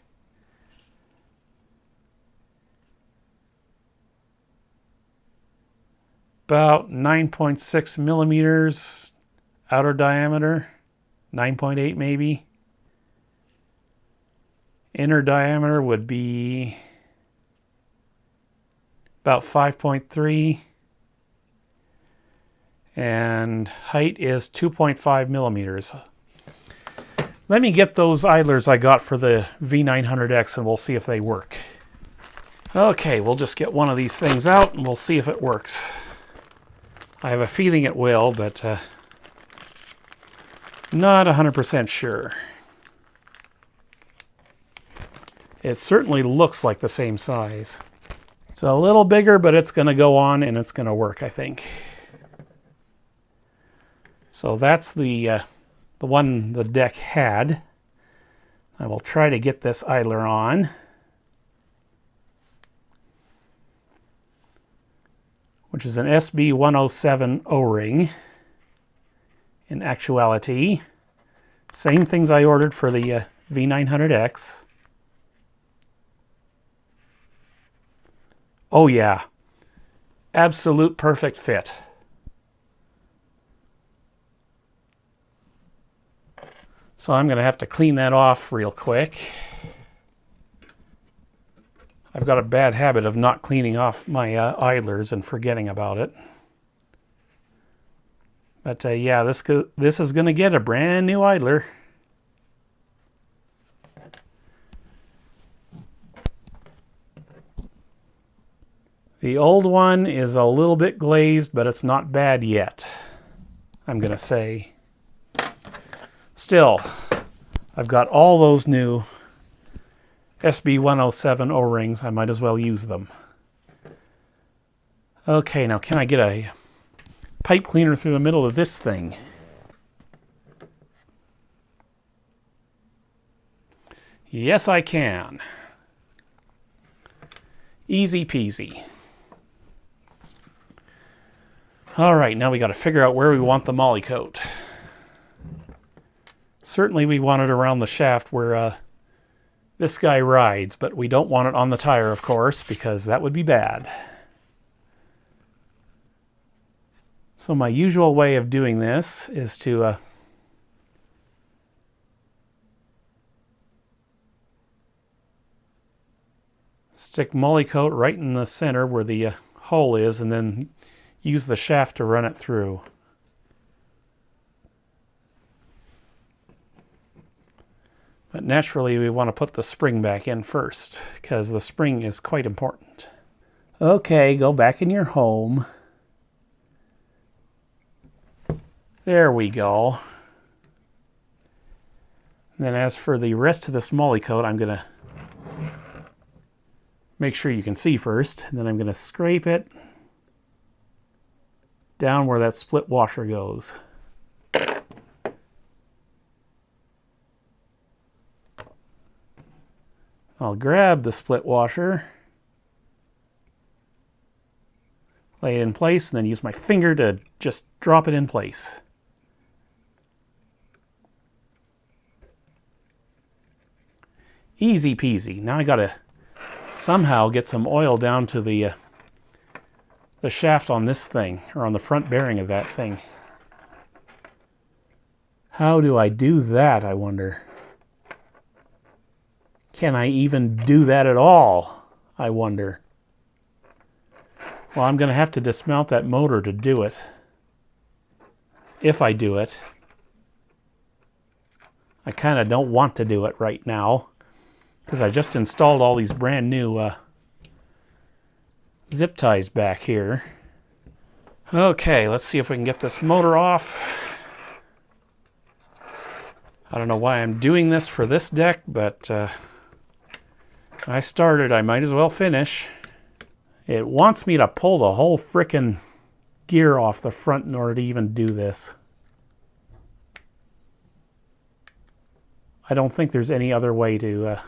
About 9.6 millimeters outer diameter. 9.8 maybe. Inner diameter would be about 5.3. And height is 2.5 millimeters. Let me get those idlers I got for the V900X and we'll see if they work. Okay, we'll just get one of these things out and we'll see if it works. I have a feeling it will, but not 100% sure. It certainly looks like the same size. It's a little bigger, but it's going to go on and it's going to work, I think. So that's the one the deck had. I will try to get this idler on. Which is an SB107 O-ring. In actuality, same things I ordered for the V900X. Oh yeah, absolute perfect fit. So I'm going to have to clean that off real quick. I've got a bad habit of not cleaning off my idlers and forgetting about it. But yeah, this is going to get a brand new idler. The old one is a little bit glazed, but it's not bad yet, I'm going to say. Still, I've got all those new SB107 O-rings. I might as well use them. Okay, now can I get a pipe cleaner through the middle of this thing? Yes, I can. Easy peasy. All right, now we got to figure out where we want the molly coat. Certainly we want it around the shaft where this guy rides, but we don't want it on the tire, of course, because that would be bad. So my usual way of doing this is to stick molly coat right in the center where the hole is, and then use the shaft to run it through. But naturally, we want to put the spring back in first, because the spring is quite important. Okay, go back in your home. There we go. And then as for the rest of this molly coat, I'm going to make sure you can see first, and then I'm going to scrape it down where that split washer goes. I'll grab the split washer, lay it in place, and then use my finger to just drop it in place. Easy peasy. Now I gotta somehow get some oil down to the shaft on this thing, or on the front bearing of that thing. How do I do that, I wonder? Can I even do that at all, I wonder? Well, I'm going to have to dismount that motor to do it. If I do it. I kind of don't want to do it right now, because I just installed all these brand new zip ties back here. Okay, let's see if we can get this motor off. I don't know why I'm doing this for this deck, but I started, I might as well finish. It wants me to pull the whole frickin' gear off the front in order to even do this. I don't think there's any other way to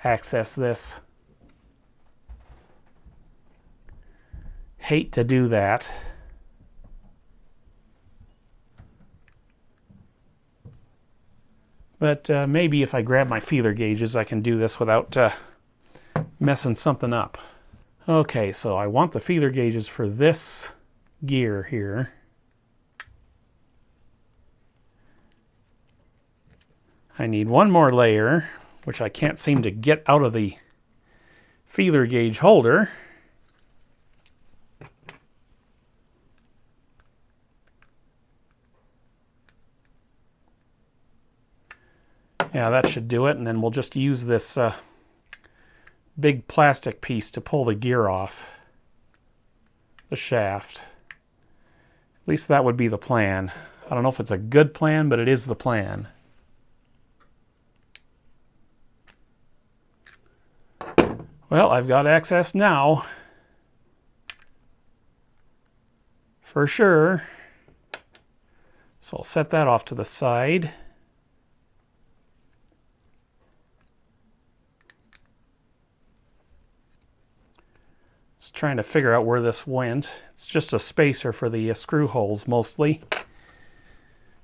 access this. Hate to do that. But maybe if I grab my feeler gauges, I can do this without messing something up. Okay, so I want the feeler gauges for this gear here. I need one more layer, which I can't seem to get out of the feeler gauge holder. Yeah, that should do it, and then we'll just use this big plastic piece to pull the gear off the shaft. At least that would be the plan. I don't know if it's a good plan, but it is the plan. Well, I've got access now. For sure. So I'll set that off to the side. Just trying to figure out where this went. It's just a spacer for the screw holes mostly.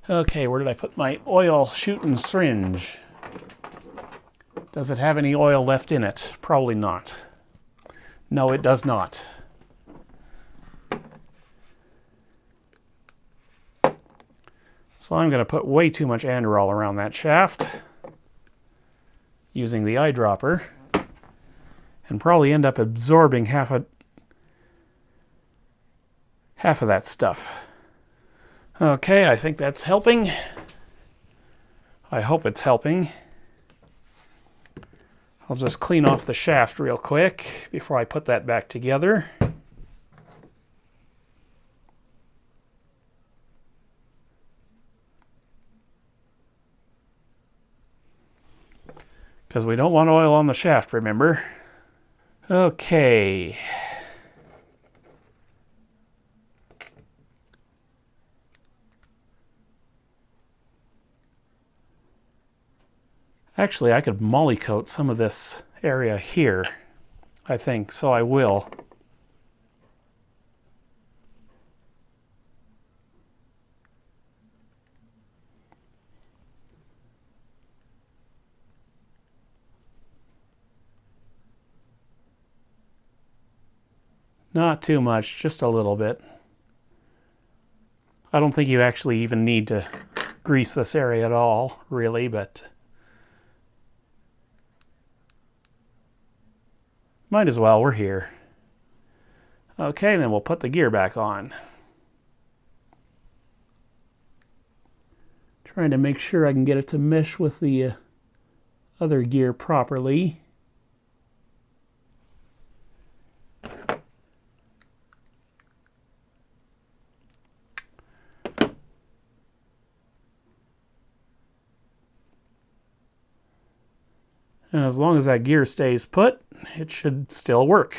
Okay, where did I put my oil shooting syringe? Does it have any oil left in it? Probably not. No, it does not. So I'm going to put way too much androl around that shaft using the eyedropper and probably end up absorbing half of that stuff. Okay, I think that's helping. I hope it's helping. I'll just clean off the shaft real quick before I put that back together. Because we don't want oil on the shaft, remember? Okay. Actually, I could molly coat some of this area here, I think, so I will. Not too much, just a little bit. I don't think you actually even need to grease this area at all, really, but might as well, we're here. Okay, then we'll put the gear back on. Trying to make sure I can get it to mesh with the other gear properly. And as long as that gear stays put, it should still work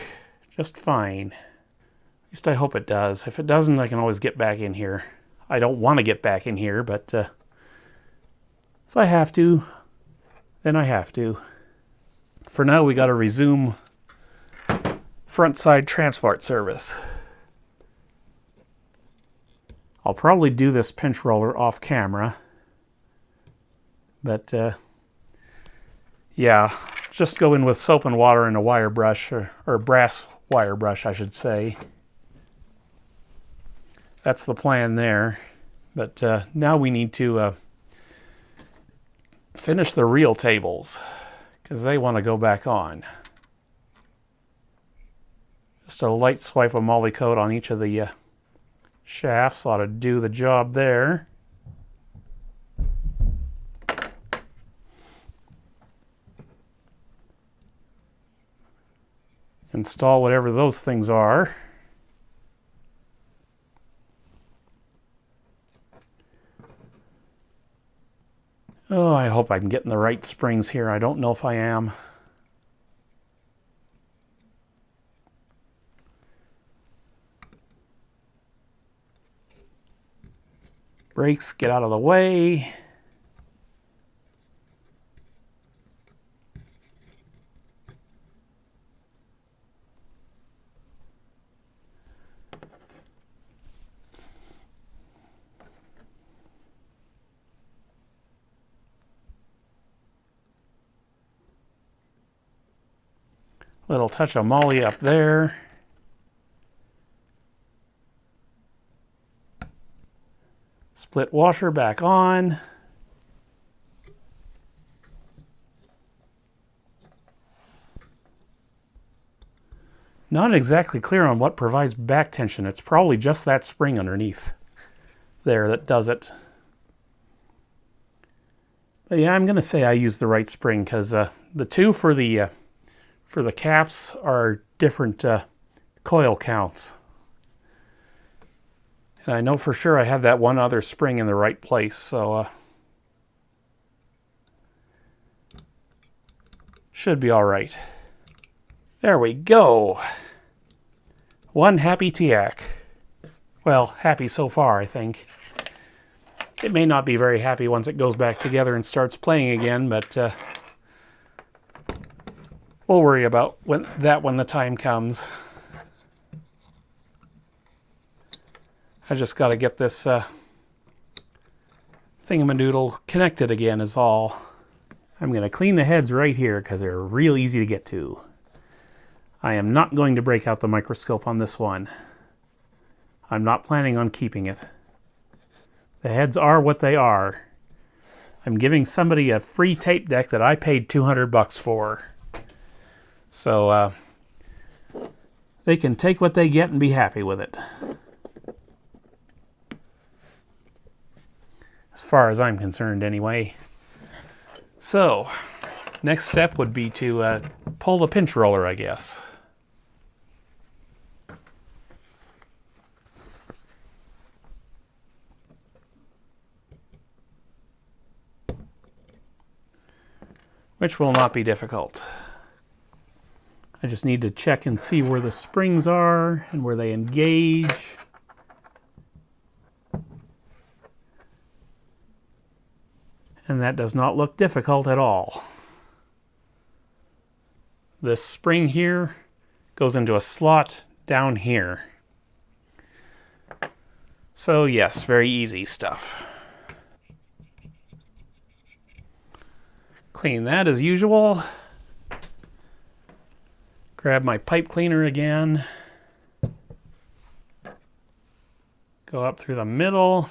just fine. At least I hope it does. If it doesn't, I can always get back in here. I don't want to get back in here, but if I have to, then I have to. For now, we got to resume front side transport service. I'll probably do this pinch roller off camera, but yeah, just go in with soap and water and a wire brush, or brass wire brush, I should say. That's the plan there. But now we need to finish the reel tables, because they want to go back on. Just a light swipe of molly coat on each of the shafts ought to do the job there. Install whatever those things are. Oh, I hope I'm getting the right springs here. I don't know if I am. Brakes, get out of the way. Little touch of molly up there. Split washer back on. Not exactly clear on what provides back tension. It's probably just that spring underneath there that does it. But yeah, I'm going to say I used the right spring, because the two for the caps are different coil counts. And I know for sure I had that one other spring in the right place, so should be all right. There we go. One happy Teac. Well, happy so far, I think. It may not be very happy once it goes back together and starts playing again, but we'll worry about when the time comes. I just got to get this thingamadoodle connected again is all. I'm going to clean the heads right here because they're real easy to get to. I am not going to break out the microscope on this one. I'm not planning on keeping it. The heads are what they are. I'm giving somebody a free tape deck that I paid $200 for. So they can take what they get and be happy with it. As far as I'm concerned anyway. So, next step would be to pull the pinch roller, I guess. Which will not be difficult. I just need to check and see where the springs are and where they engage. And that does not look difficult at all. This spring here goes into a slot down here. So yes, very easy stuff. Clean that as usual. Grab my pipe cleaner again. Go up through the middle.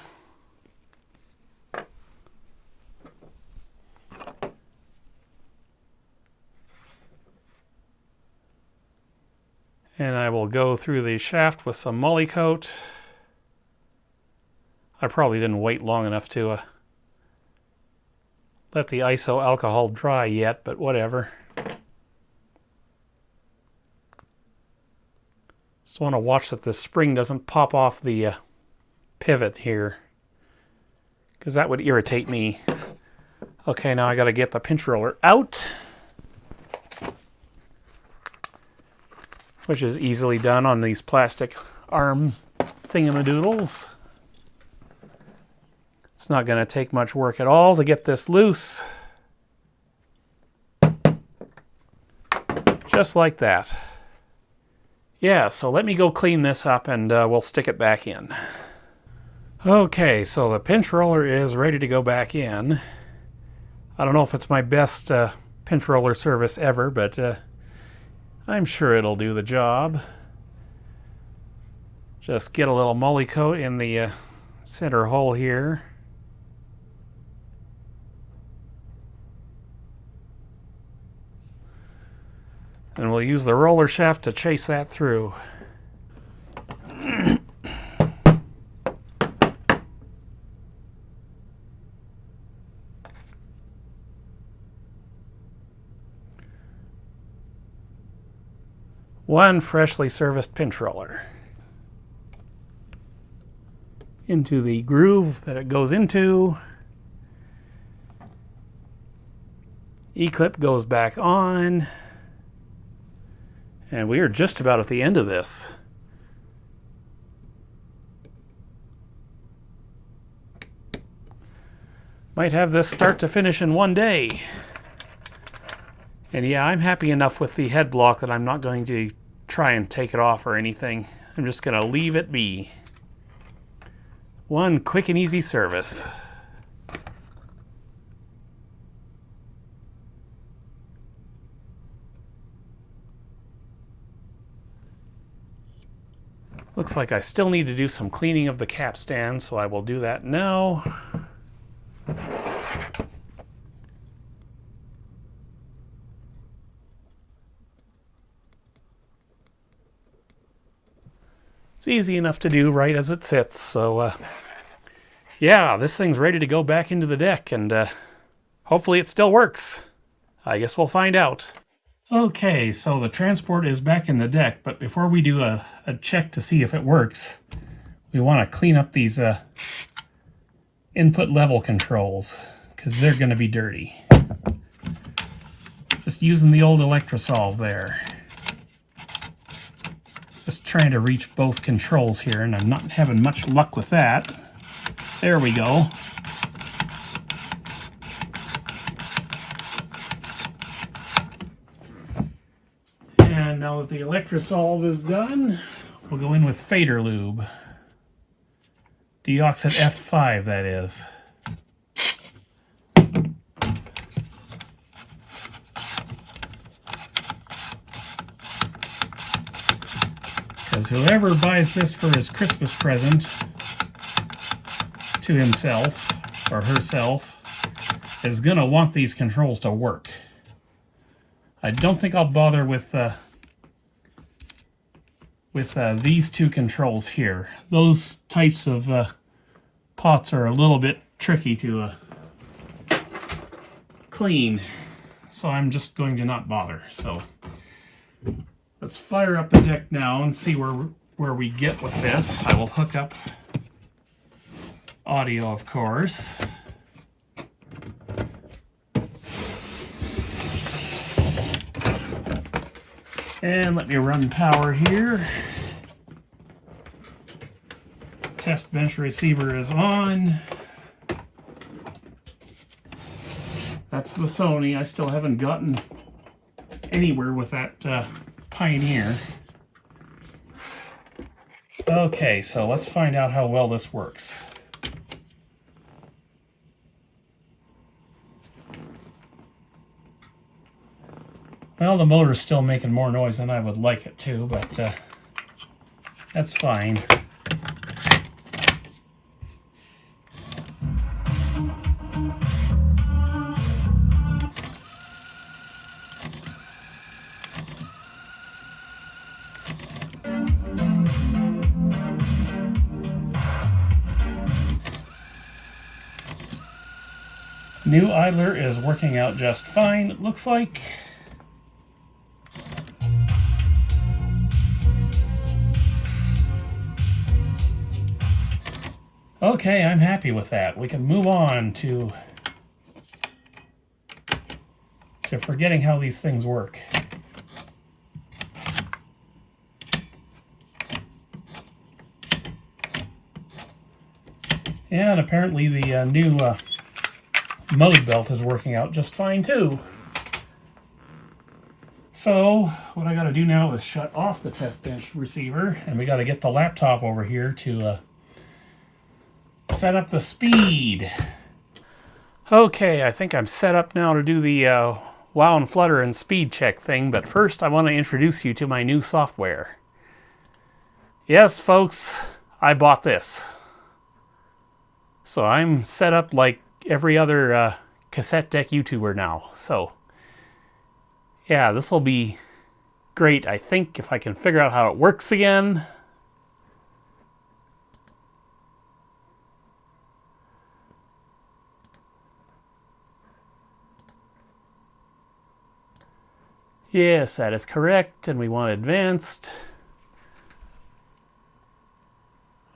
And I will go through the shaft with some Molly coat. I probably didn't wait long enough to let the iso alcohol dry yet, but whatever. Just want to watch that the spring doesn't pop off the pivot here, because that would irritate me. Okay, now I got to get the pinch roller out, which is easily done on these plastic arm thingamadoodles. It's not going to take much work at all to get this loose. Just like that. Yeah, so let me go clean this up and we'll stick it back in. Okay, so the pinch roller is ready to go back in. I don't know if it's my best pinch roller service ever, but I'm sure it'll do the job. Just get a little Molly coat in the center hole here. And we'll use the roller shaft to chase that through. One freshly serviced pinch roller. Into the groove that it goes into. E-clip goes back on. And we are just about at the end of this. Might have this start to finish in one day. And yeah, I'm happy enough with the head block that I'm not going to try and take it off or anything. I'm just going to leave it be. One quick and easy service. Looks like I still need to do some cleaning of the capstan, so I will do that now. It's easy enough to do right as it sits, so yeah, this thing's ready to go back into the deck, and hopefully it still works. I guess we'll find out. Okay, so the transport is back in the deck, but before we do a check to see if it works, we want to clean up these input level controls, because they're going to be dirty. Just using the old Electrosolve there. Just trying to reach both controls here, and I'm not having much luck with that. There we go. And now that the Electrosolve is done, we'll go in with Fader Lube. Deoxit F5, that is. Because whoever buys this for his Christmas present to himself or herself is going to want these controls to work. I don't think I'll bother with these two controls here. Those types of pots are a little bit tricky to clean, so I'm just going to not bother. So let's fire up the deck now and see where we get with this. I will hook up audio, of course. And let me run power here. Test bench receiver is on. That's the Sony. I still haven't gotten anywhere with that Pioneer. Okay, so let's find out how well this works. Well, the motor's still making more noise than I would like it to, but that's fine. New idler is working out just fine, it looks like. Okay, I'm happy with that. We can move on to forgetting how these things work. Yeah, and apparently the new mode belt is working out just fine too. So what I got to do now is shut off the test bench receiver, and we got to get the laptop over here to set up the speed. Okay, I think I'm set up now to do the wow and flutter and speed check thing, but first I want to introduce you to my new software. Yes, folks, I bought this. So I'm set up like every other cassette deck YouTuber now. So yeah, this will be great, I think, if I can figure out how it works again. Yes, that is correct, and we want advanced.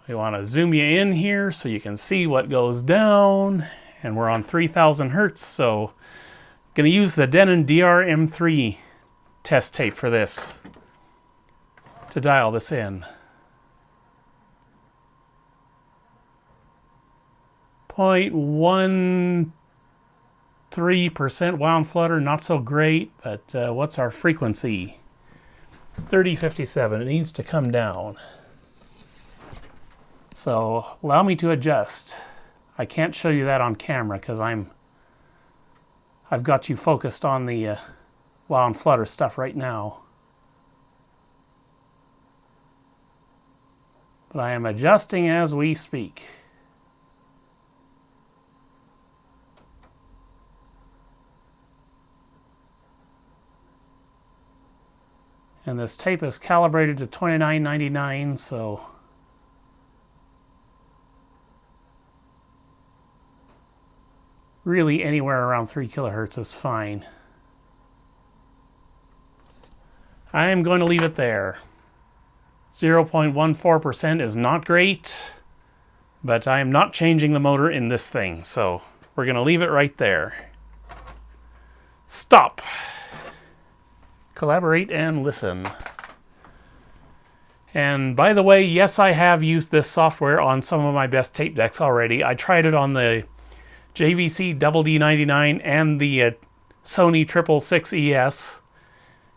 We want to zoom you in here so you can see what goes down, and we're on 3000 hertz, so I'm going to use the Denon DR-M3 test tape for this to dial this in. 0.13% wow and flutter, not so great, but what's our frequency? 3057, it needs to come down. So allow me to adjust. I can't show you that on camera because I've got you focused on the wow and flutter stuff right now. But I am adjusting as we speak. And this tape is calibrated to 2999, so really anywhere around 3 kilohertz is fine. I am going to leave it there. 0.14% is not great, but I am not changing the motor in this thing, so we're going to leave it right there. Stop. Collaborate and listen. And by the way, yes, I have used this software on some of my best tape decks already. I tried it on the JVC DD99 and the Sony CC-K666ES.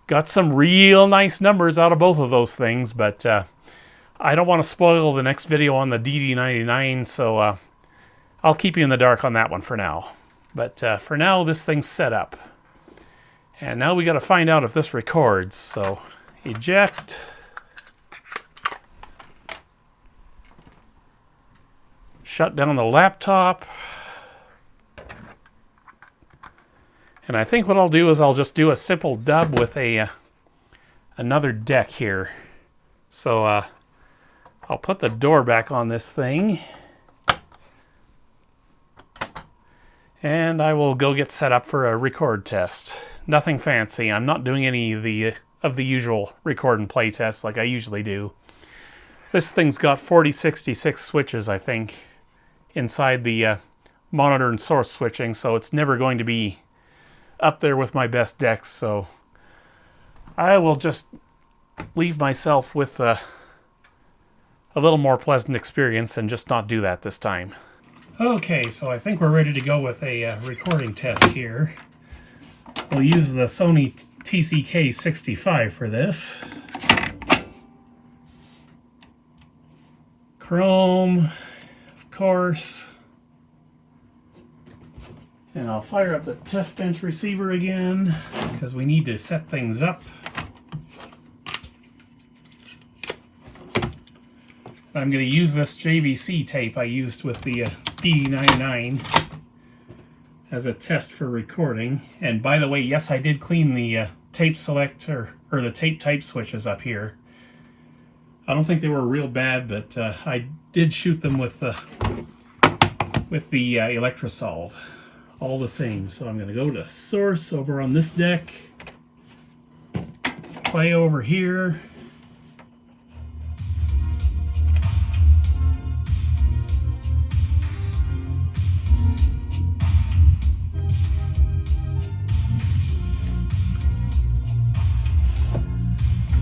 Got some real nice numbers out of both of those things, but I don't want to spoil the next video on the DD99, so I'll keep you in the dark on that one for now. But for now, this thing's set up. And now we got to find out if this records. So eject. Shut down the laptop. And I think what I'll do is I'll just do a simple dub with another deck here. So I'll put the door back on this thing. And I will go get set up for a record test. Nothing fancy. I'm not doing any of the usual record and play tests like I usually do. This thing's got 4066 switches, I think, inside the monitor and source switching, so it's never going to be up there with my best decks, so I will just leave myself with a little more pleasant experience and just not do that this time. Okay, so I think we're ready to go with a recording test here. We'll use the Sony TC-K666 for this. Chrome, of course. And I'll fire up the test bench receiver again, because we need to set things up. I'm going to use this JVC tape I used with the D99 as a test for recording. And by the way, yes, I did clean the tape selector, or the tape type switches up here. I don't think they were real bad, but I did shoot them with the Electrosolve. All the same. So I'm going to go to source over on this deck, play over here.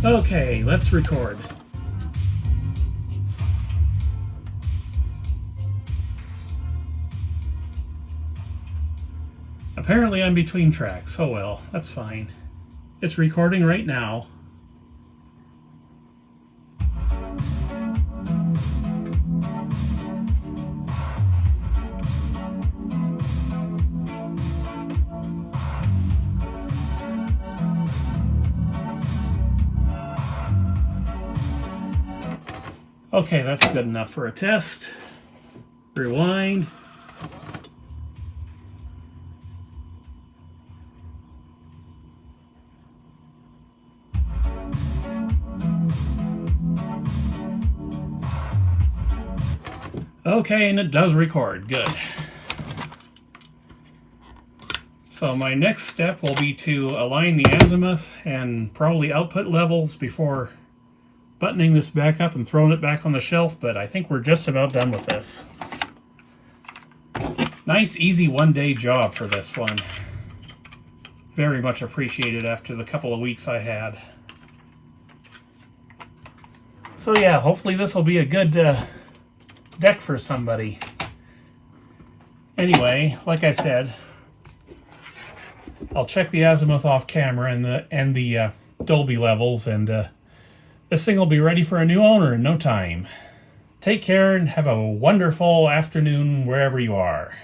Okay, let's record. Apparently I'm between tracks. Oh well, that's fine. It's recording right now. Okay, that's good enough for a test. Rewind. Okay, and it does record. Good. So my next step will be to align the azimuth and probably output levels before buttoning this back up and throwing it back on the shelf, but I think we're just about done with this. Nice, easy one-day job for this one. Very much appreciated after the couple of weeks I had. So yeah, hopefully this will be a good deck for somebody. Anyway, like I said, I'll check the azimuth off camera and the Dolby levels, and this thing will be ready for a new owner in no time. Take care and have a wonderful afternoon wherever you are.